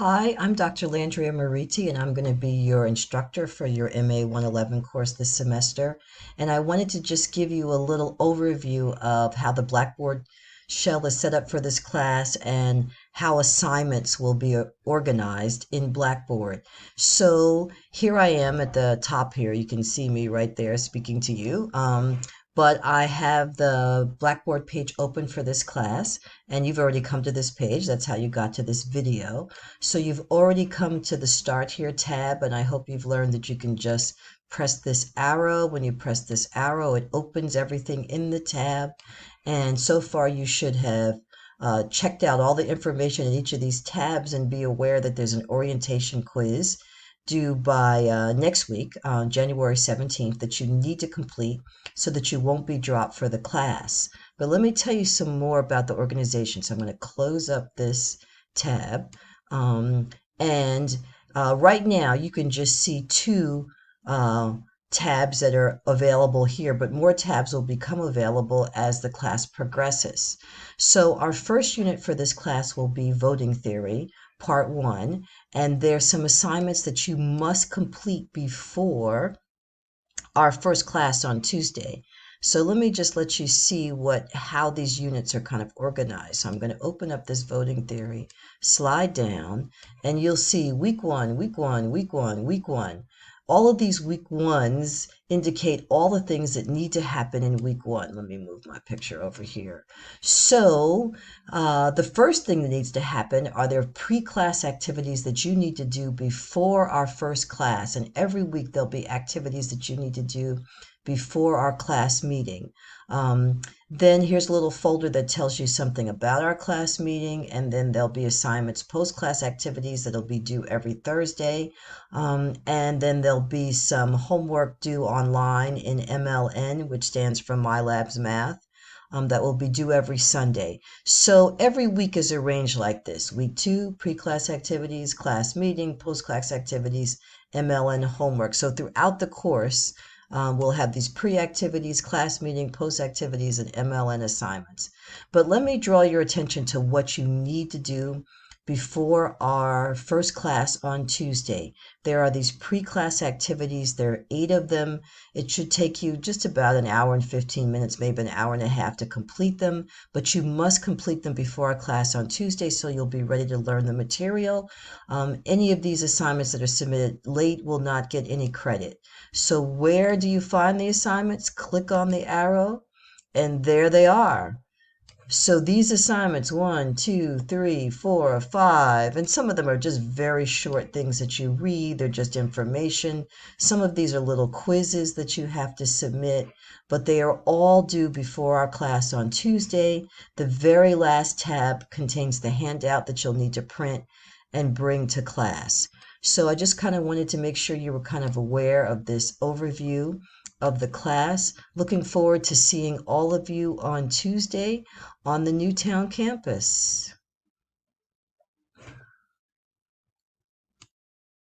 Hi, I'm Dr. Landria Mariti, and I'm going to be your instructor for your MA 111 course this semester. And I wanted to just give you a little overview of how the Blackboard shell is set up for this class and how assignments will be organized in Blackboard. So here I am at the top here. You can see me right there speaking to you. But I have the Blackboard page open for this class, and you've already come to this page. That's how you got to this video. So you've already come to the Start Here tab, and I hope you've learned that you can just press this arrow. When you press this arrow, it opens everything in the tab. And so far, you should have checked out all the information in each of these tabs and be aware that there's an orientation quiz due by next week, on January 17th, that you need to complete so that you won't be dropped for the class. But let me tell you some more about the organization. So I'm going to close up this tab. Um, and right now, you can just see two uh, tabs that are available here, but more tabs will become available as the class progresses. So our first unit for this class will be Voting Theory, Part 1, and there's some assignments that you must complete before our first class on Tuesday. So let me just let you see how these units are kind of organized. So I'm going to open up this Voting Theory, slide down, and you'll see week one, week one, week one, week one. All of these week ones indicate all the things that need to happen in week one. Let me move my picture over here. So the first thing that needs to happen are there pre-class activities that you need to do before our first class. And every week there'll be activities that you need to do before our class meeting. Then here's a little folder that tells you something about our class meeting, and then there'll be assignments, post-class activities that'll be due every Thursday, and then there'll be some homework due online in MLN, which stands for My Labs Math. That will be due every Sunday. So every week is arranged like this. Week 2, pre-class activities, class meeting, post-class activities, MLN homework. So throughout the course, we'll have these pre-activities, class meeting, post-activities, and MLN assignments. But let me draw your attention to what you need to do before our first class on Tuesday. There are these pre-class activities. There are 8 of them. It should take you just about an hour and 15 minutes, maybe an hour and a half to complete them, but you must complete them before our class on Tuesday so you'll be ready to learn the material. Any of these assignments that are submitted late will not get any credit. So where do you find the assignments? Click on the arrow, and there they are. So these assignments, 1, 2, 3, 4, 5, and some of them are just very short things that you read. They're just information. Some of these are little quizzes that you have to submit, but they are all due before our class on Tuesday. The very last tab contains the handout that you'll need to print and bring to class. So I just kind of wanted to make sure you were kind of aware of this overview of the class. Looking forward to seeing all of you on Tuesday on the Newtown campus.